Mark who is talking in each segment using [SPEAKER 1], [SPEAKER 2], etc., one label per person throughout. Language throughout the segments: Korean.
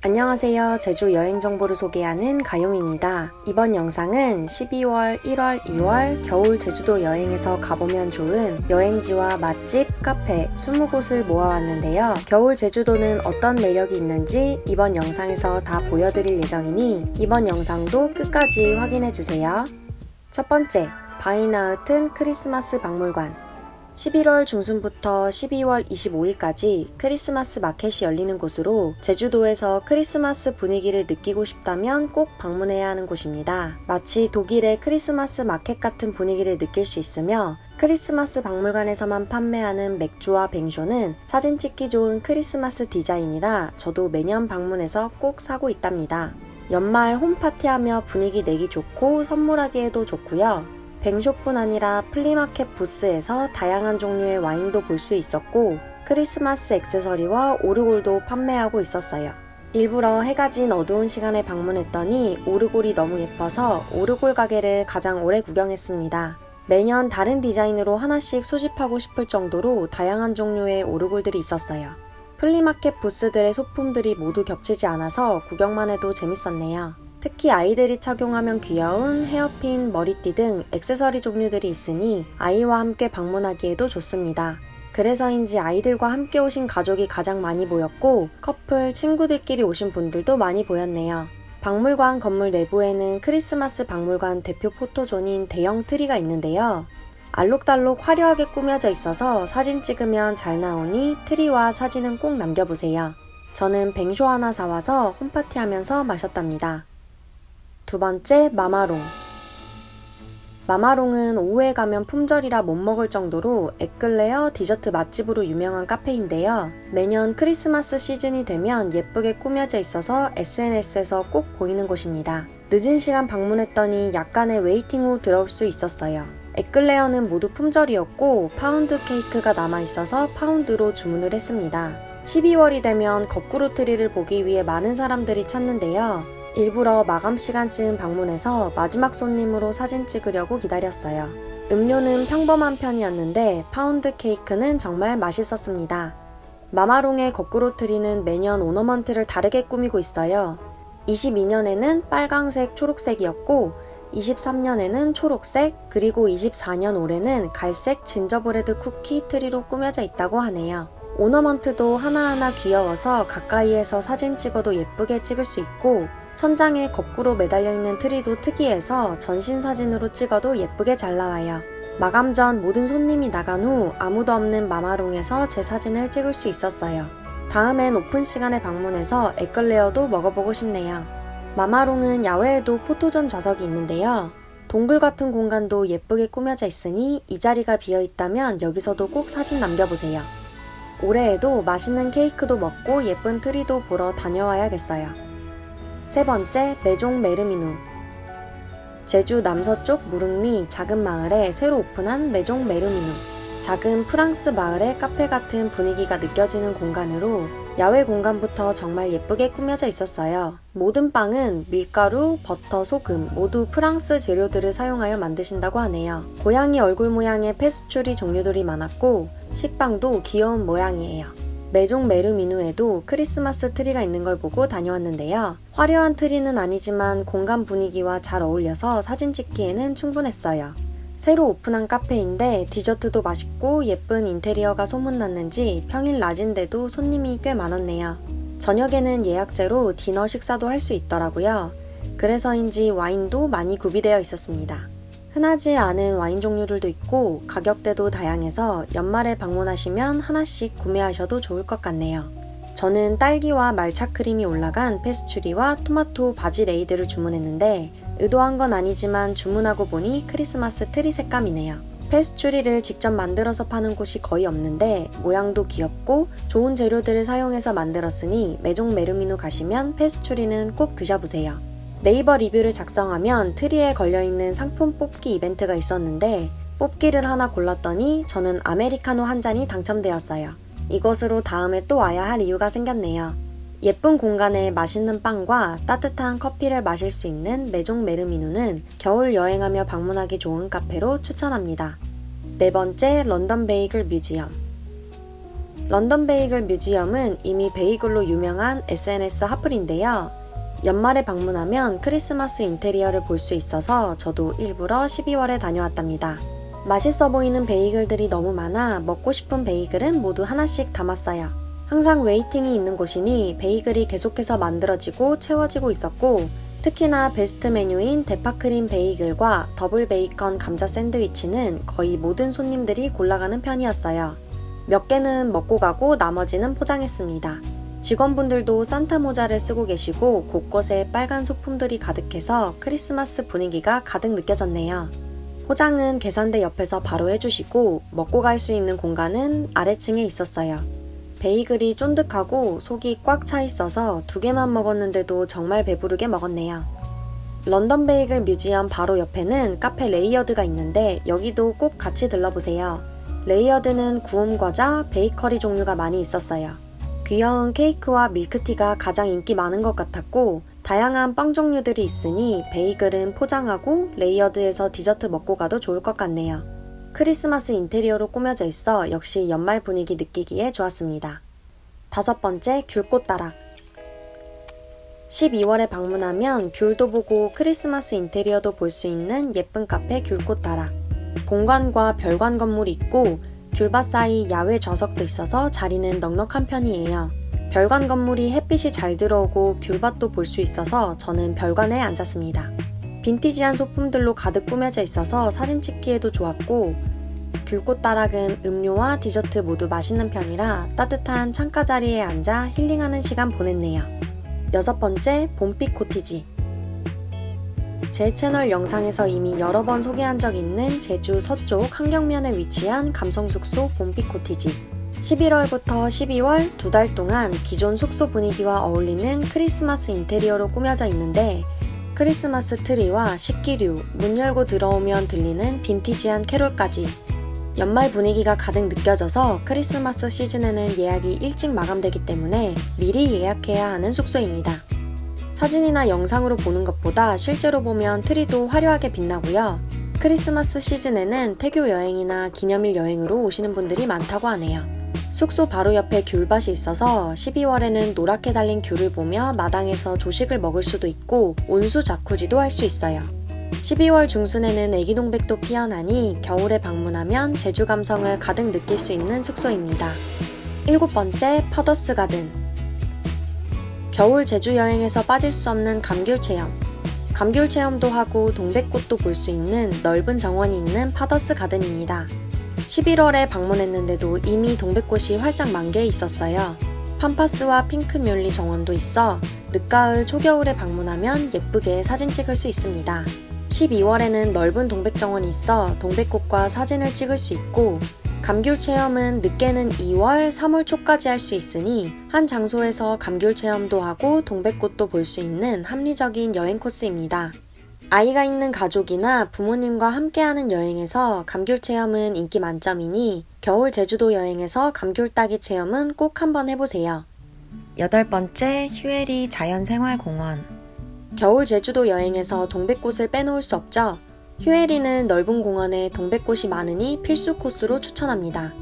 [SPEAKER 1] 안녕하세요. 제주 여행 정보를 소개하는 가요미입니다. 이번 영상은 12월, 1월, 2월 겨울 제주도 여행에서 가보면 좋은 여행지와 맛집, 카페 20곳을 모아왔는데요. 겨울 제주도는 어떤 매력이 있는지 이번 영상에서 다 보여드릴 예정이니 이번 영상도 끝까지 확인해주세요. 첫 번째, 바이나흐튼 크리스마스 박물관. 11월 중순부터 12월 25일까지 크리스마스 마켓이 열리는 곳으로 제주도에서 크리스마스 분위기를 느끼고 싶다면 꼭 방문해야 하는 곳입니다. 마치 독일의 크리스마스 마켓 같은 분위기를 느낄 수 있으며 크리스마스 박물관에서만 판매하는 맥주와 뱅쇼는 사진 찍기 좋은 크리스마스 디자인이라 저도 매년 방문해서 꼭 사고 있답니다. 연말 홈파티하며 분위기 내기 좋고 선물하기에도 좋고요. 뱅쇼뿐 아니라 플리마켓 부스에서 다양한 종류의 와인도 볼 수 있었고 크리스마스 액세서리와 오르골도 판매하고 있었어요. 일부러 해가 진 어두운 시간에 방문했더니 오르골이 너무 예뻐서 오르골 가게를 가장 오래 구경했습니다. 매년 다른 디자인으로 하나씩 수집하고 싶을 정도로 다양한 종류의 오르골들이 있었어요. 플리마켓 부스들의 소품들이 모두 겹치지 않아서 구경만 해도 재밌었네요. 특히 아이들이 착용하면 귀여운 헤어핀, 머리띠 등 액세서리 종류들이 있으니 아이와 함께 방문하기에도 좋습니다. 그래서인지 아이들과 함께 오신 가족이 가장 많이 보였고 커플, 친구들끼리 오신 분들도 많이 보였네요. 박물관 건물 내부에는 크리스마스 박물관 대표 포토존인 대형 트리가 있는데요. 알록달록 화려하게 꾸며져 있어서 사진 찍으면 잘 나오니 트리와 사진은 꼭 남겨보세요. 저는 뱅쇼 하나 사와서 홈파티 하면서 마셨답니다. 두 번째, 마마롱. 마마롱은 오후에 가면 품절이라 못 먹을 정도로 에클레어 디저트 맛집으로 유명한 카페인데요. 매년 크리스마스 시즌이 되면 예쁘게 꾸며져 있어서 SNS에서 꼭 보이는 곳입니다. 늦은 시간 방문했더니 약간의 웨이팅 후 들어올 수 있었어요. 에클레어는 모두 품절이었고 파운드 케이크가 남아있어서 파운드로 주문을 했습니다. 12월이 되면 거꾸로 트리를 보기 위해 많은 사람들이 찾는데요. 일부러 마감 시간쯤 방문해서 마지막 손님으로 사진 찍으려고 기다렸어요. 음료는 평범한 편이었는데 파운드 케이크는 정말 맛있었습니다. 마마롱의 거꾸로 트리는 매년 오너먼트를 다르게 꾸미고 있어요. 22년에는 빨강색, 초록색이었고 23년에는 초록색, 그리고 24년 올해는 갈색 진저브레드 쿠키 트리로 꾸며져 있다고 하네요. 오너먼트도 하나하나 귀여워서 가까이에서 사진 찍어도 예쁘게 찍을 수 있고 천장에 거꾸로 매달려 있는 트리도 특이해서 전신 사진으로 찍어도 예쁘게 잘 나와요. 마감 전 모든 손님이 나간 후 아무도 없는 마마롱에서 제 사진을 찍을 수 있었어요. 다음엔 오픈 시간에 방문해서 에클레어도 먹어보고 싶네요. 마마롱은 야외에도 포토존 좌석이 있는데요. 동굴 같은 공간도 예쁘게 꾸며져 있으니 이 자리가 비어 있다면 여기서도 꼭 사진 남겨보세요. 올해에도 맛있는 케이크도 먹고 예쁜 트리도 보러 다녀와야겠어요. 세 번째, 메종 메르미누. 제주 남서쪽 무릉리 작은 마을에 새로 오픈한 메종 메르미누. 작은 프랑스 마을의 카페 같은 분위기가 느껴지는 공간으로 야외 공간부터 정말 예쁘게 꾸며져 있었어요. 모든 빵은 밀가루, 버터, 소금 모두 프랑스 재료들을 사용하여 만드신다고 하네요. 고양이 얼굴 모양의 페스츄리 종류들이 많았고 식빵도 귀여운 모양이에요. 메종 메르미누에도 크리스마스 트리가 있는 걸 보고 다녀왔는데요. 화려한 트리는 아니지만 공간 분위기와 잘 어울려서 사진 찍기에는 충분했어요. 새로 오픈한 카페인데 디저트도 맛있고 예쁜 인테리어가 소문났는지 평일 낮인데도 손님이 꽤 많았네요. 저녁에는 예약제로 디너 식사도 할 수 있더라고요. 그래서인지 와인도 많이 구비되어 있었습니다. 흔하지 않은 와인 종류들도 있고 가격대도 다양해서 연말에 방문하시면 하나씩 구매하셔도 좋을 것 같네요. 저는 딸기와 말차 크림이 올라간 페스츄리와 토마토 바질 에이드를 주문했는데 의도한 건 아니지만 주문하고 보니 크리스마스 트리 색감이네요. 페스츄리를 직접 만들어서 파는 곳이 거의 없는데 모양도 귀엽고 좋은 재료들을 사용해서 만들었으니 메종 메르미누 가시면 페스츄리는 꼭 드셔보세요. 네이버 리뷰를 작성하면 트리에 걸려있는 상품 뽑기 이벤트가 있었는데 뽑기를 하나 골랐더니 저는 아메리카노 한 잔이 당첨되었어요. 이곳으로 다음에 또 와야 할 이유가 생겼네요. 예쁜 공간에 맛있는 빵과 따뜻한 커피를 마실 수 있는 메종 메르미누는 겨울 여행하며 방문하기 좋은 카페로 추천합니다. 네 번째, 런던 베이글 뮤지엄. 런던 베이글 뮤지엄은 이미 베이글로 유명한 SNS 핫플인데요. 연말에 방문하면 크리스마스 인테리어를 볼 수 있어서 저도 일부러 12월에 다녀왔답니다. 맛있어 보이는 베이글들이 너무 많아 먹고 싶은 베이글은 모두 하나씩 담았어요. 항상 웨이팅이 있는 곳이니 베이글이 계속해서 만들어지고 채워지고 있었고, 특히나 베스트 메뉴인 대파크림 베이글과 더블 베이컨 감자 샌드위치는 거의 모든 손님들이 골라가는 편이었어요. 몇 개는 먹고 가고 나머지는 포장했습니다. 직원분들도 산타 모자를 쓰고 계시고 곳곳에 빨간 소품들이 가득해서 크리스마스 분위기가 가득 느껴졌네요. 포장은 계산대 옆에서 바로 해주시고 먹고 갈 수 있는 공간은 아래층에 있었어요. 베이글이 쫀득하고 속이 꽉 차 있어서 2개만 먹었는데도 정말 배부르게 먹었네요. 런던 베이글 뮤지엄 바로 옆에는 카페 레이어드가 있는데 여기도 꼭 같이 들러보세요. 레이어드는 구움 과자, 베이커리 종류가 많이 있었어요. 귀여운 케이크와 밀크티가 가장 인기 많은 것 같았고, 다양한 빵 종류들이 있으니 베이글은 포장하고 레이어드에서 디저트 먹고 가도 좋을 것 같네요. 크리스마스 인테리어로 꾸며져 있어 역시 연말 분위기 느끼기에 좋았습니다. 5번째, 귤꽃다락. 12월에 방문하면 귤도 보고 크리스마스 인테리어도 볼 수 있는 예쁜 카페 귤꽃다락. 본관과 별관 건물이 있고 귤밭 사이 야외 좌석도 있어서 자리는 넉넉한 편이에요. 별관 건물이 햇빛이 잘 들어오고 귤밭도 볼 수 있어서 저는 별관에 앉았습니다. 빈티지한 소품들로 가득 꾸며져 있어서 사진 찍기에도 좋았고, 귤꽃다락은 음료와 디저트 모두 맛있는 편이라 따뜻한 창가 자리에 앉아 힐링하는 시간 보냈네요. 6번째, 봄빛 코티지. 제 채널 영상에서 이미 여러 번 소개한 적 있는 제주 서쪽 한경면에 위치한 감성숙소 봄빛 코티지. 11월부터 12월 2달 동안 기존 숙소 분위기와 어울리는 크리스마스 인테리어로 꾸며져 있는데, 크리스마스 트리와 식기류, 문 열고 들어오면 들리는 빈티지한 캐롤까지 연말 분위기가 가득 느껴져서 크리스마스 시즌에는 예약이 일찍 마감되기 때문에 미리 예약해야 하는 숙소입니다. 사진이나 영상으로 보는 것보다 실제로 보면 트리도 화려하게 빛나고요. 크리스마스 시즌에는 태교 여행이나 기념일 여행으로 오시는 분들이 많다고 하네요. 숙소 바로 옆에 귤밭이 있어서 12월에는 노랗게 달린 귤을 보며 마당에서 조식을 먹을 수도 있고 온수 자쿠지도 할 수 있어요. 12월 중순에는 애기 동백도 피어나니 겨울에 방문하면 제주 감성을 가득 느낄 수 있는 숙소입니다. 7번째, 파더스 가든. 겨울 제주 여행에서 빠질 수 없는 감귤 체험. 감귤 체험도 하고 동백꽃도 볼 수 있는 넓은 정원이 있는 파더스 가든입니다. 11월에 방문했는데도 이미 동백꽃이 활짝 만개해 있었어요. 팜파스와 핑크뮬리 정원도 있어 늦가을 초겨울에 방문하면 예쁘게 사진 찍을 수 있습니다. 12월에는 넓은 동백정원이 있어 동백꽃과 사진을 찍을 수 있고, 감귤 체험은 늦게는 2월, 3월 초까지 할 수 있으니 한 장소에서 감귤 체험도 하고 동백꽃도 볼 수 있는 합리적인 여행 코스입니다. 아이가 있는 가족이나 부모님과 함께하는 여행에서 감귤 체험은 인기 만점이니 겨울 제주도 여행에서 감귤 따기 체험은 꼭 한번 해보세요. 8번째, 휴에리 자연생활공원. 겨울 제주도 여행에서 동백꽃을 빼놓을 수 없죠. 휴에리는 넓은 공원에 동백꽃이 많으니 필수 코스로 추천합니다.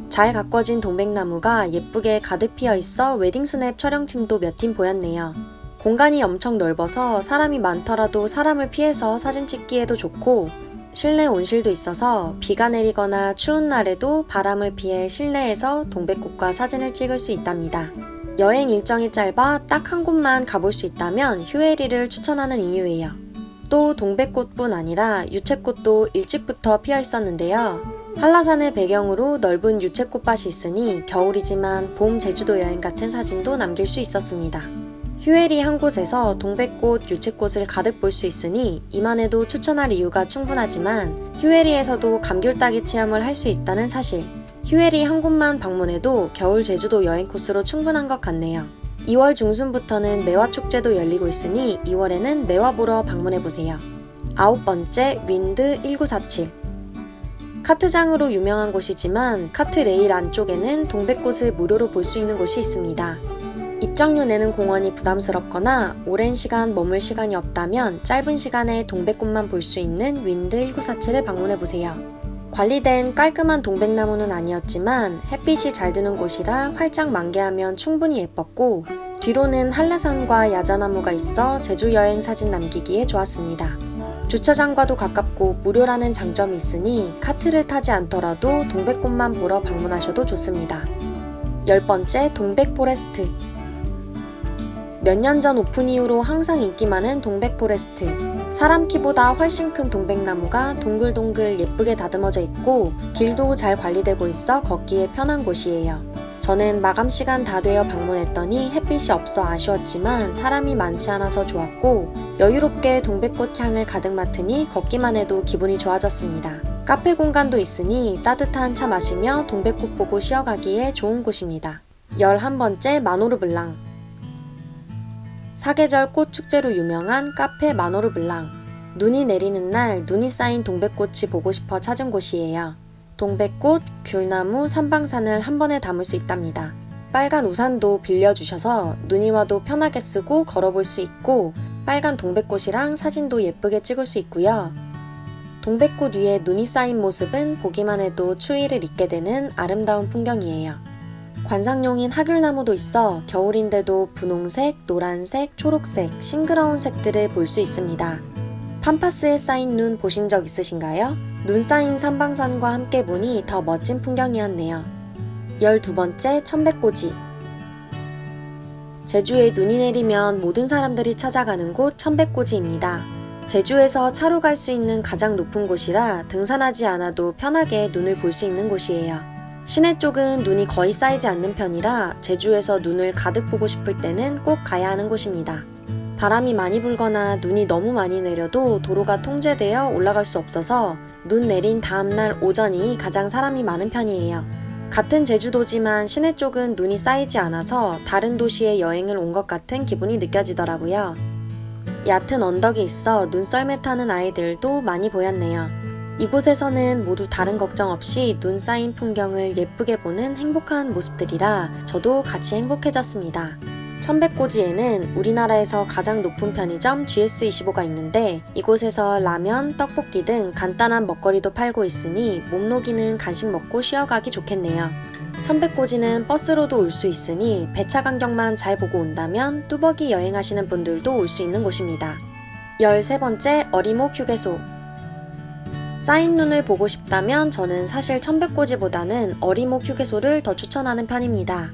[SPEAKER 1] 잘 가꿔진 동백나무가 예쁘게 가득 피어 있어 웨딩 스냅 촬영팀도 몇 팀 보였네요. 공간이 엄청 넓어서 사람이 많더라도 사람을 피해서 사진 찍기에도 좋고, 실내 온실도 있어서 비가 내리거나 추운 날에도 바람을 피해 실내에서 동백꽃과 사진을 찍을 수 있답니다. 여행 일정이 짧아 딱 한 곳만 가볼 수 있다면 휴에리를 추천하는 이유예요. 또 동백꽃뿐 아니라 유채꽃도 일찍부터 피어 있었는데요. 한라산을 배경으로 넓은 유채꽃밭이 있으니 겨울이지만 봄 제주도 여행 같은 사진도 남길 수 있었습니다. 휴에리 한 곳에서 동백꽃, 유채꽃을 가득 볼 수 있으니 이만해도 추천할 이유가 충분하지만 휴에리에서도 감귤 따기 체험을 할 수 있다는 사실, 휴에리 한 곳만 방문해도 겨울 제주도 여행 코스로 충분한 것 같네요. 2월 중순부터는 매화축제도 열리고 있으니 2월에는 매화 보러 방문해보세요. 9번째, 윈드 1947. 카트장으로 유명한 곳이지만 카트 레일 안쪽에는 동백꽃을 무료로 볼 수 있는 곳이 있습니다. 입장료 내는 공원이 부담스럽거나 오랜 시간 머물 시간이 없다면 짧은 시간에 동백꽃만 볼 수 있는 윈드 1947을 방문해보세요. 관리된 깔끔한 동백나무는 아니었지만 햇빛이 잘 드는 곳이라 활짝 만개하면 충분히 예뻤고, 뒤로는 한라산과 야자나무가 있어 제주 여행 사진 남기기에 좋았습니다. 주차장과도 가깝고 무료라는 장점이 있으니 카트를 타지 않더라도 동백꽃만 보러 방문하셔도 좋습니다. 10번째, 동백포레스트. 몇 년 전 오픈 이후로 항상 인기 많은 동백포레스트. 사람 키보다 훨씬 큰 동백나무가 동글동글 예쁘게 다듬어져 있고 길도 잘 관리되고 있어 걷기에 편한 곳이에요. 저는 마감 시간 다 되어 방문했더니 햇빛이 없어 아쉬웠지만 사람이 많지 않아서 좋았고, 여유롭게 동백꽃 향을 가득 맡으니 걷기만 해도 기분이 좋아졌습니다. 카페 공간도 있으니 따뜻한 차 마시며 동백꽃 보고 쉬어가기에 좋은 곳입니다. 11번째, 마노르블랑. 사계절 꽃 축제로 유명한 카페 마노르블랑. 눈이 내리는 날 눈이 쌓인 동백꽃이 보고 싶어 찾은 곳이에요. 동백꽃, 귤나무, 삼방산을 한 번에 담을 수 있답니다. 빨간 우산도 빌려주셔서 눈이 와도 편하게 쓰고 걸어볼 수 있고, 빨간 동백꽃이랑 사진도 예쁘게 찍을 수 있고요. 동백꽃 위에 눈이 쌓인 모습은 보기만 해도 추위를 잊게 되는 아름다운 풍경이에요. 관상용인 하귤나무도 있어 겨울인데도 분홍색, 노란색, 초록색, 싱그러운 색들을 볼 수 있습니다. 팜파스에 쌓인 눈 보신 적 있으신가요? 눈 쌓인 삼방산과 함께 보니 더 멋진 풍경이었네요. 12번째, 천백고지. 제주에 눈이 내리면 모든 사람들이 찾아가는 곳 천백고지입니다. 제주에서 차로 갈 수 있는 가장 높은 곳이라 등산하지 않아도 편하게 눈을 볼 수 있는 곳이에요. 시내 쪽은 눈이 거의 쌓이지 않는 편이라 제주에서 눈을 가득 보고 싶을 때는 꼭 가야 하는 곳입니다. 바람이 많이 불거나 눈이 너무 많이 내려도 도로가 통제되어 올라갈 수 없어서 눈 내린 다음날 오전이 가장 사람이 많은 편이에요. 같은 제주도지만 시내 쪽은 눈이 쌓이지 않아서 다른 도시에 여행을 온 것 같은 기분이 느껴지더라고요. 얕은 언덕이 있어 눈썰매 타는 아이들도 많이 보였네요. 이곳에서는 모두 다른 걱정 없이 눈 쌓인 풍경을 예쁘게 보는 행복한 모습들이라 저도 같이 행복해졌습니다. 천백고지에는 우리나라에서 가장 높은 편의점 GS25가 있는데 이곳에서 라면, 떡볶이 등 간단한 먹거리도 팔고 있으니 몸 녹이는 간식 먹고 쉬어가기 좋겠네요. 천백고지는 버스로도 올 수 있으니 배차 간격만 잘 보고 온다면 뚜벅이 여행하시는 분들도 올 수 있는 곳입니다. 13번째, 어리목 휴게소. 쌓인 눈을 보고 싶다면 저는 사실 천백고지보다는 어리목 휴게소를 더 추천하는 편입니다.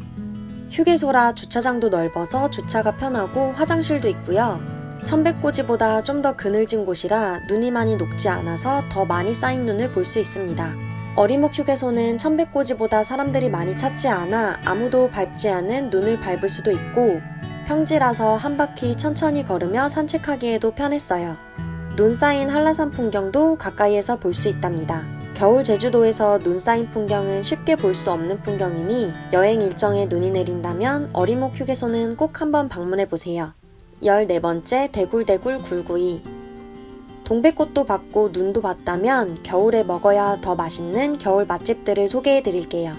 [SPEAKER 1] 휴게소라 주차장도 넓어서 주차가 편하고 화장실도 있고요. 천백고지보다 좀 더 그늘진 곳이라 눈이 많이 녹지 않아서 더 많이 쌓인 눈을 볼 수 있습니다. 어리목 휴게소는 천백고지보다 사람들이 많이 찾지 않아 아무도 밟지 않은 눈을 밟을 수도 있고 평지라서 한 바퀴 천천히 걸으며 산책하기에도 편했어요. 눈 쌓인 한라산 풍경도 가까이에서 볼 수 있답니다. 겨울 제주도에서 눈 쌓인 풍경은 쉽게 볼 수 없는 풍경이니 여행 일정에 눈이 내린다면 어리목 휴게소는 꼭 한번 방문해보세요. 14번째, 대굴대굴 굴구이. 동백꽃도 봤고 눈도 봤다면 겨울에 먹어야 더 맛있는 겨울 맛집들을 소개해드릴게요.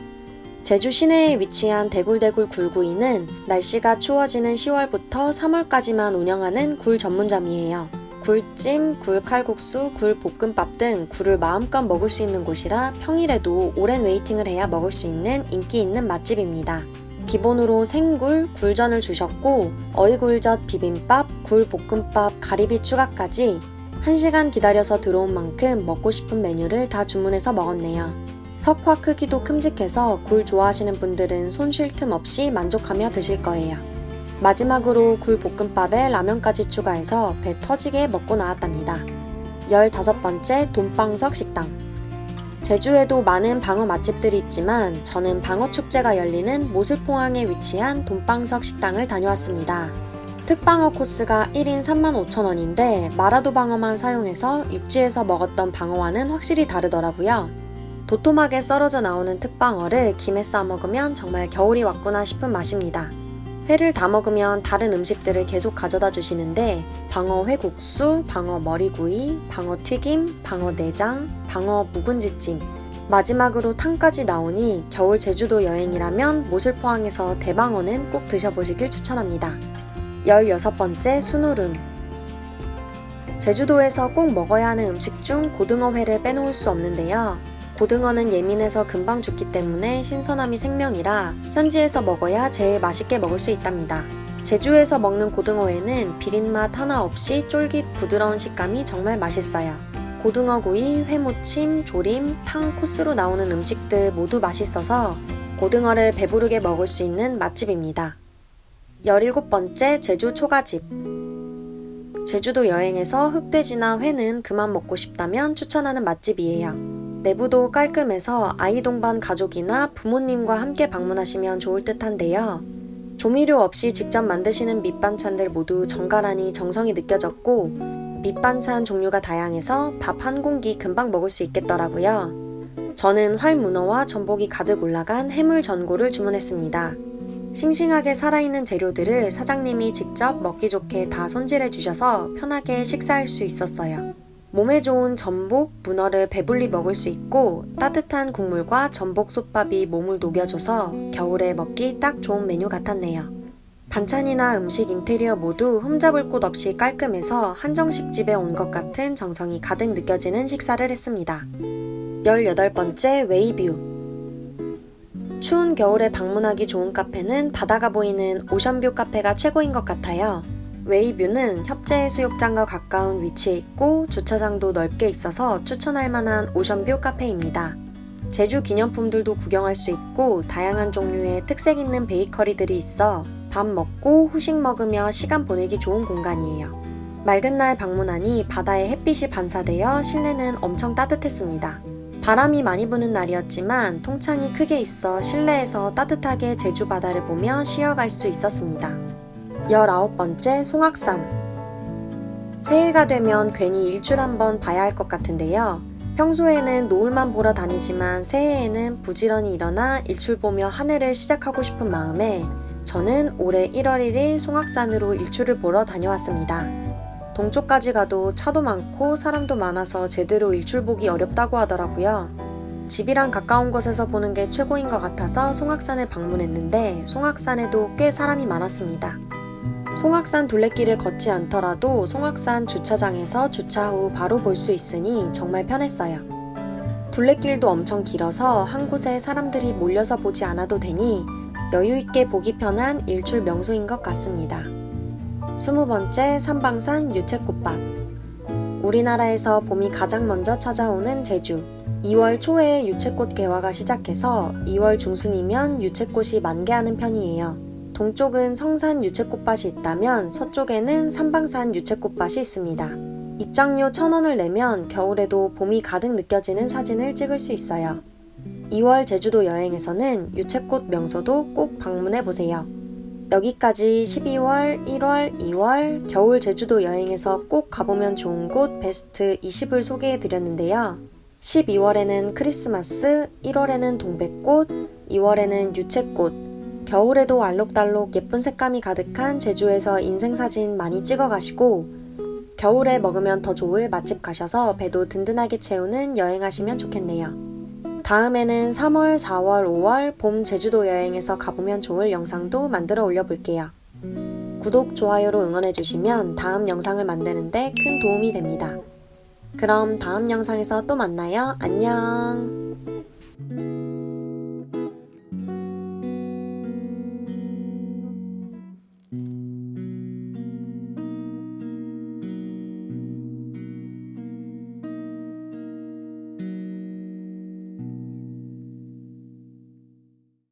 [SPEAKER 1] 제주 시내에 위치한 대굴대굴 굴구이는 날씨가 추워지는 10월부터 3월까지만 운영하는 굴 전문점이에요. 굴찜, 굴칼국수, 굴볶음밥 등 굴을 마음껏 먹을 수 있는 곳이라 평일에도 오랜 웨이팅을 해야 먹을 수 있는 인기 있는 맛집입니다. 기본으로 생굴, 굴전을 주셨고 어리굴젓 비빔밥, 굴볶음밥, 가리비 추가까지 1시간 기다려서 들어온 만큼 먹고 싶은 메뉴를 다 주문해서 먹었네요. 석화 크기도 큼직해서 굴 좋아하시는 분들은 손 쉴 틈 없이 만족하며 드실 거예요. 마지막으로 굴볶음밥에 라면까지 추가해서 배 터지게 먹고 나왔답니다. 15번째, 돈방석 식당. 제주에도 많은 방어 맛집들이 있지만 저는 방어축제가 열리는 모슬포항에 위치한 돈방석 식당을 다녀왔습니다. 특방어 코스가 1인 35,000원인데 마라도 방어만 사용해서 육지에서 먹었던 방어와는 확실히 다르더라고요. 도톰하게 썰어져 나오는 특방어를 김에 싸 먹으면 정말 겨울이 왔구나 싶은 맛입니다. 회를 다 먹으면 다른 음식들을 계속 가져다 주시는데 방어 회국수, 방어 머리구이, 방어 튀김, 방어 내장, 방어 묵은지찜, 마지막으로 탕까지 나오니 겨울 제주도 여행이라면 모슬포항에서 대방어는 꼭 드셔보시길 추천합니다. 16번째, 순우름. 제주도에서 꼭 먹어야 하는 음식 중 고등어회를 빼놓을 수 없는데요. 고등어는 예민해서 금방 죽기 때문에 신선함이 생명이라 현지에서 먹어야 제일 맛있게 먹을 수 있답니다. 제주에서 먹는 고등어에는 비린맛 하나 없이 쫄깃 부드러운 식감이 정말 맛있어요. 고등어구이, 회무침, 조림, 탕 코스로 나오는 음식들 모두 맛있어서 고등어를 배부르게 먹을 수 있는 맛집입니다. 17번째 제주 초가집. 제주도 여행에서 흑돼지나 회는 그만 먹고 싶다면 추천하는 맛집이에요. 내부도 깔끔해서 아이 동반 가족이나 부모님과 함께 방문하시면 좋을 듯한데요. 조미료 없이 직접 만드시는 밑반찬들 모두 정갈하니 정성이 느껴졌고 밑반찬 종류가 다양해서 밥 한 공기 금방 먹을 수 있겠더라고요. 저는 활문어와 전복이 가득 올라간 해물 전골을 주문했습니다. 싱싱하게 살아있는 재료들을 사장님이 직접 먹기 좋게 다 손질해 주셔서 편하게 식사할 수 있었어요. 몸에 좋은 전복, 문어를 배불리 먹을 수 있고 따뜻한 국물과 전복 솥밥이 몸을 녹여줘서 겨울에 먹기 딱 좋은 메뉴 같았네요. 반찬이나 음식 인테리어 모두 흠잡을 곳 없이 깔끔해서 한정식 집에 온 것 같은 정성이 가득 느껴지는 식사를 했습니다. 18번째 웨이뷰. 추운 겨울에 방문하기 좋은 카페는 바다가 보이는 오션뷰 카페가 최고인 것 같아요. 웨이뷰는 협재해수욕장과 가까운 위치에 있고 주차장도 넓게 있어서 추천할 만한 오션뷰 카페입니다. 제주 기념품들도 구경할 수 있고 다양한 종류의 특색 있는 베이커리들이 있어 밥 먹고 후식 먹으며 시간 보내기 좋은 공간이에요. 맑은 날 방문하니 바다에 햇빛이 반사되어 실내는 엄청 따뜻했습니다. 바람이 많이 부는 날이었지만 통창이 크게 있어 실내에서 따뜻하게 제주 바다를 보며 쉬어갈 수 있었습니다. 19번째 송악산. 새해가 되면 괜히 일출 한번 봐야 할 것 같은데요. 평소에는 노을만 보러 다니지만 새해에는 부지런히 일어나 일출 보며 한 해를 시작하고 싶은 마음에 저는 올해 1월 1일 송악산으로 일출을 보러 다녀왔습니다. 동쪽까지 가도 차도 많고 사람도 많아서 제대로 일출 보기 어렵다고 하더라고요. 집이랑 가까운 곳에서 보는 게 최고인 것 같아서 송악산을 방문했는데 송악산에도 꽤 사람이 많았습니다. 송악산 둘레길을 걷지 않더라도 송악산 주차장에서 주차 후 바로 볼 수 있으니 정말 편했어요. 둘레길도 엄청 길어서 한 곳에 사람들이 몰려서 보지 않아도 되니 여유있게 보기 편한 일출 명소인 것 같습니다. 20번째 삼방산 유채꽃밭. 우리나라에서 봄이 가장 먼저 찾아오는 제주. 2월 초에 유채꽃 개화가 시작해서 2월 중순이면 유채꽃이 만개하는 편이에요. 동쪽은 성산 유채꽃밭이 있다면 서쪽에는 삼방산 유채꽃밭이 있습니다. 입장료 1,000원을 내면 겨울에도 봄이 가득 느껴지는 사진을 찍을 수 있어요. 2월 제주도 여행에서는 유채꽃 명소도 꼭 방문해보세요. 여기까지 12월, 1월, 2월 겨울 제주도 여행에서 꼭 가보면 좋은 곳 베스트 20을 소개해드렸는데요. 12월에는 크리스마스, 1월에는 동백꽃, 2월에는 유채꽃, 겨울에도 알록달록 예쁜 색감이 가득한 제주에서 인생사진 많이 찍어가시고 겨울에 먹으면 더 좋을 맛집 가셔서 배도 든든하게 채우는 여행하시면 좋겠네요. 다음에는 3월, 4월, 5월 봄 제주도 여행에서 가보면 좋을 영상도 만들어 올려볼게요. 구독, 좋아요로 응원해주시면 다음 영상을 만드는데 큰 도움이 됩니다. 그럼 다음 영상에서 또 만나요. 안녕!